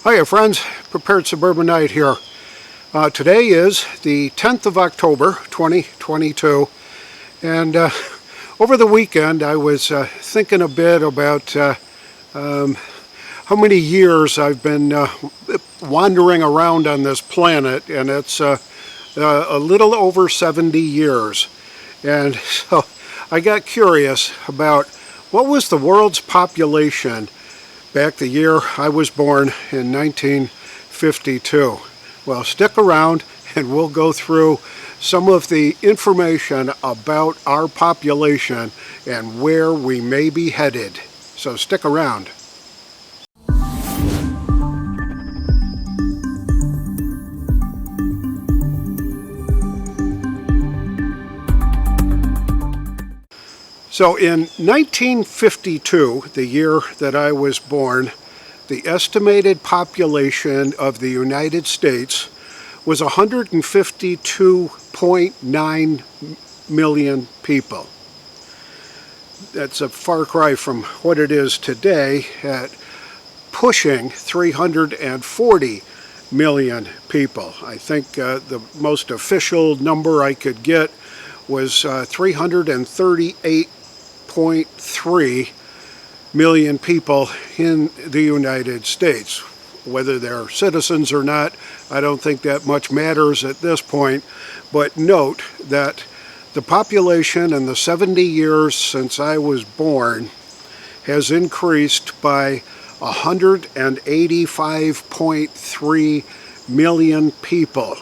Hiya friends, Prepared Suburbanite here. Today is the 10th of October 2022, and over the weekend I was thinking a bit about how many years I've been wandering around on this planet, and it's a little over 70 years. And so I got curious about what was the world's population back the year I was born in 1952. Well, stick around and we'll go through some of the information about our population and where we may be headed. So stick around. So in 1952, the year that I was born, the estimated population of the United States was 152.9 million people. That's a far cry from what it is today at pushing 340 million people. I think the most official number I could get was 338.3 million people in the United States. Whether they're citizens or not, I don't think that much matters at this point, but note that the population in the 70 years since I was born has increased by 185.3 million people.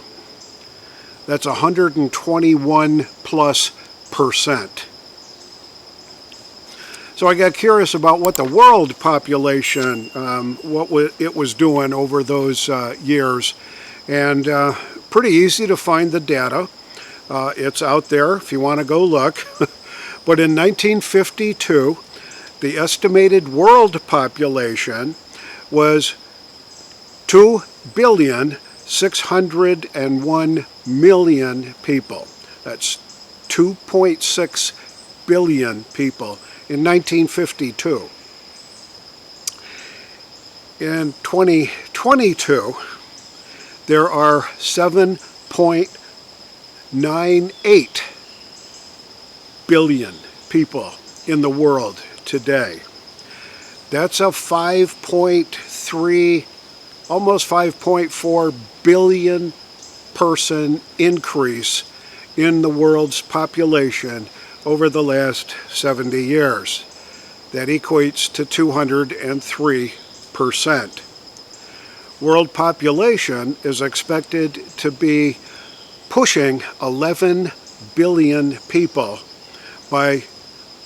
That's 121+%. So I got curious about what the world population, it was doing over those years, and pretty easy to find the data. It's out there if you want to go look. But in 1952, the estimated world population was 2,601,000,000 people. That's 2.6 billion people in 1952. In 2022, there are 7.98 billion people in the world today. That's a 5.3, almost 5.4 billion person increase in the world's population over the last 70 years. That equates to 203%. World population is expected to be pushing 11 billion people by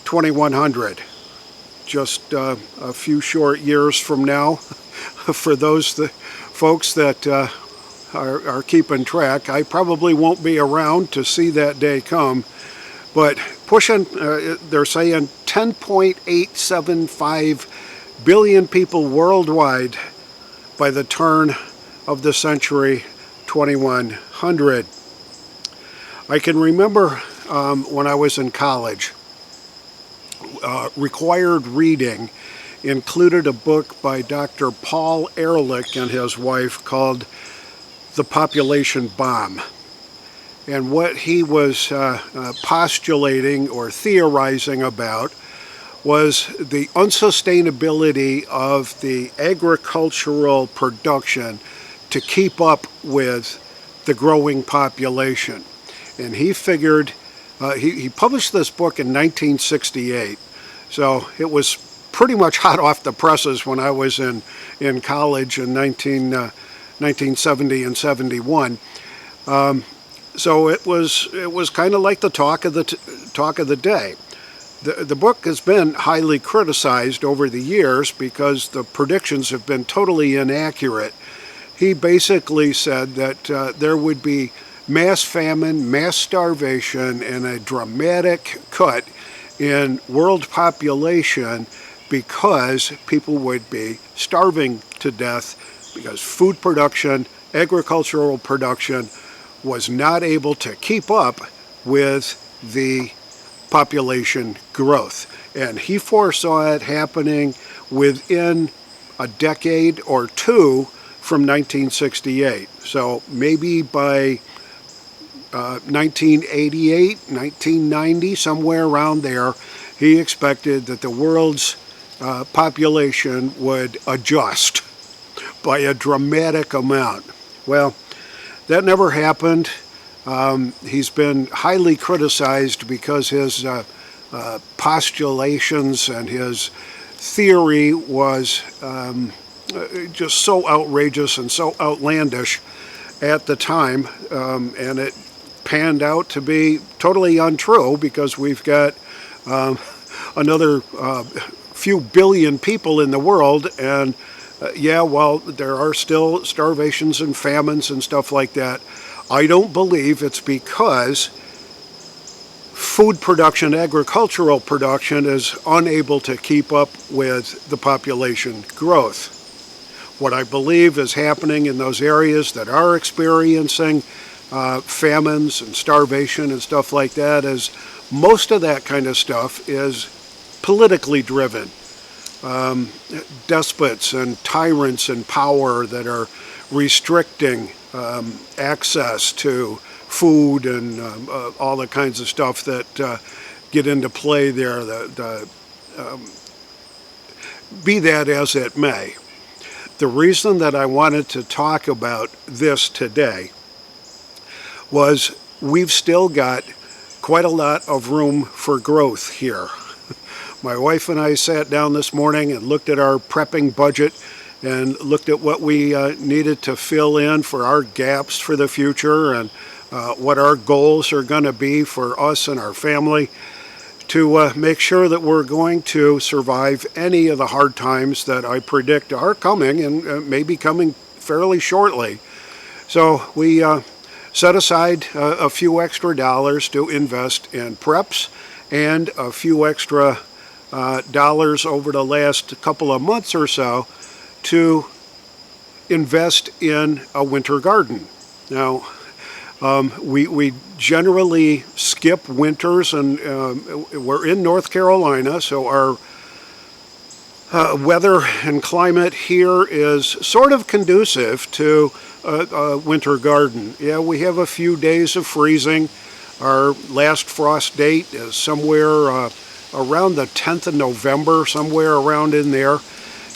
2100. Just a few short years from now. For those folks that are keeping track, I probably won't be around to see that day come. But pushing, they're saying 10.875 billion people worldwide by the turn of the century 2100. I can remember when I was in college, required reading included a book by Dr. Paul Ehrlich and his wife called The Population Bomb. And what he was postulating or theorizing about was the unsustainability of the agricultural production to keep up with the growing population. And he figured, he published this book in 1968, so it was pretty much hot off the presses when I was in college in 1970 and 71. So it was kind of like the talk of the day. The book has been highly criticized over the years because the predictions have been totally inaccurate. He basically said that there would be mass famine, mass starvation, and a dramatic cut in world population because people would be starving to death because food production, agricultural production was not able to keep up with the population growth. And he foresaw it happening within a decade or two from 1968. So maybe by 1988, 1990, somewhere around there, he expected that the world's population would adjust by a dramatic amount. Well, that never happened. He's been highly criticized because his postulations and his theory was just so outrageous and so outlandish at the time, and it panned out to be totally untrue, because we've got another few billion people in the world, and yeah, well, there are still starvations and famines and stuff like that. I don't believe it's because food production, agricultural production, is unable to keep up with the population growth. What I believe is happening in those areas that are experiencing famines and starvation and stuff like that is most of that kind of stuff is politically driven. Despots and tyrants in power that are restricting access to food and all the kinds of stuff that get into play there. Be that as it may, the reason that I wanted to talk about this today was we've still got quite a lot of room for growth here. My wife and I sat down this morning and looked at our prepping budget and looked at what we needed to fill in for our gaps for the future, and what our goals are going to be for us and our family to make sure that we're going to survive any of the hard times that I predict are coming and may be coming fairly shortly. So we set aside a few extra dollars to invest in preps, and a few extra dollars over the last couple of months or so to invest in a winter garden. Now, we generally skip winters, and we're in North Carolina, so our weather and climate here is sort of conducive to a winter garden. Yeah, we have a few days of freezing. Our last frost date is somewhere around the 10th of November, somewhere around in there.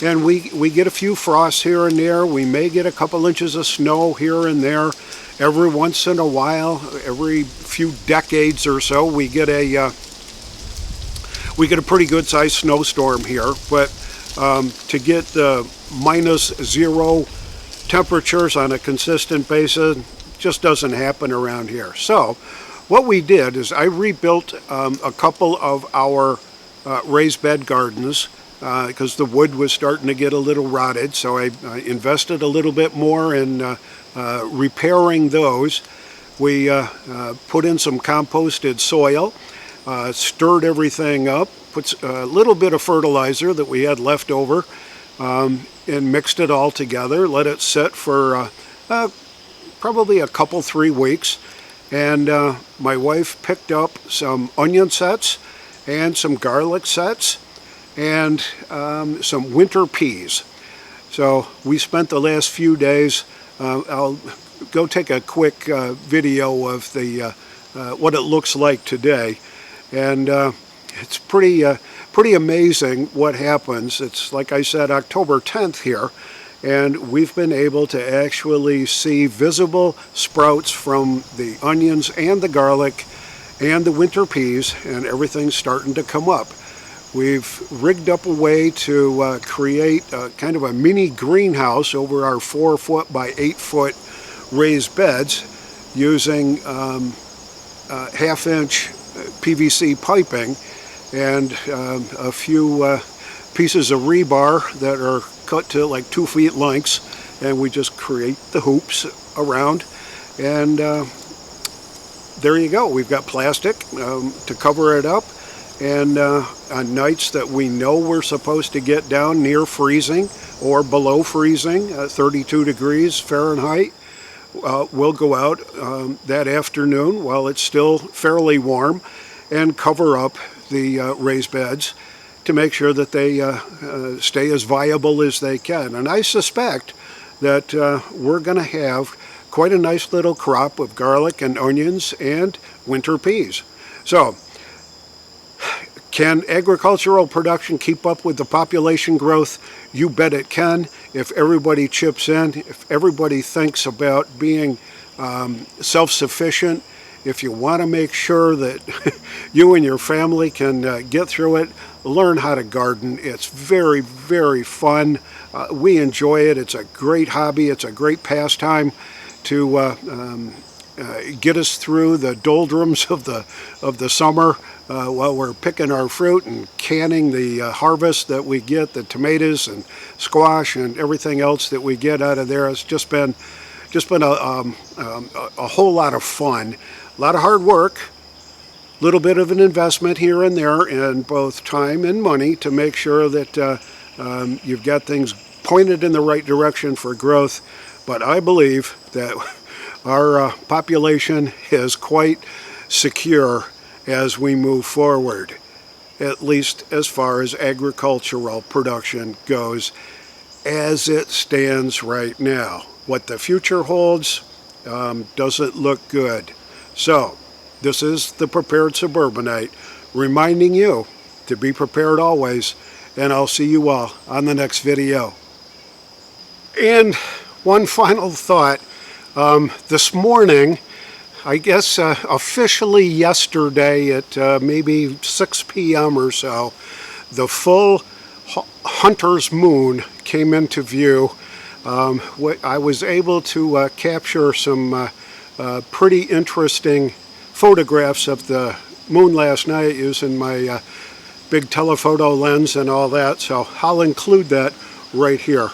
And we get a few frosts here and there. We may get a couple inches of snow here and there. Every once in a while, every few decades or so, we get a pretty good sized snowstorm here. But to get -0 temperatures on a consistent basis just doesn't happen around here. So what we did is I rebuilt a couple of our raised bed gardens because the wood was starting to get a little rotted. So I invested a little bit more in repairing those. We put in some composted soil, stirred everything up, put a little bit of fertilizer that we had left over, and mixed it all together, let it sit for probably a couple, 3 weeks. And my wife picked up some onion sets and some garlic sets and some winter peas. So we spent the last few days, I'll go take a quick video of the what it looks like today. And it's pretty amazing what happens. It's, like I said, October 10th here, and we've been able to actually see visible sprouts from the onions and the garlic and the winter peas, and everything's starting to come up. We've rigged up a way to create kind of a mini greenhouse over our 4-foot by 8-foot raised beds using half-inch PVC piping and a few pieces of rebar that are cut to like 2 feet lengths, and we just create the hoops around, and there you go. We've got plastic to cover it up, and on nights that we know we're supposed to get down near freezing or below freezing, 32 degrees Fahrenheit, we'll go out that afternoon while it's still fairly warm and cover up the raised beds to make sure that they stay as viable as they can. And I suspect that we're going to have quite a nice little crop of garlic and onions and winter peas. So, can agricultural production keep up with the population growth? You bet it can. If everybody chips in, if everybody thinks about being self-sufficient, if you want to make sure that you and your family can get through it, learn how to garden. It's very, very fun. We enjoy it. It's a great hobby. It's a great pastime to get us through the doldrums of the summer while we're picking our fruit and canning the harvest that we get, the tomatoes and squash and everything else that we get out of there. It's just been a whole lot of fun, a lot of hard work, a little bit of an investment here and there in both time and money to make sure that you've got things pointed in the right direction for growth. But I believe that our population is quite secure as we move forward, at least as far as agricultural production goes as it stands right now. What the future holds doesn't look good. So, this is the Prepared Suburbanite reminding you to be prepared always, and I'll see you all on the next video. And one final thought. This morning, I guess officially yesterday at maybe 6 p.m. or so, the full hunter's moon came into view. I was able to capture some pretty interesting photographs of the moon last night using my big telephoto lens and all that, so I'll include that right here.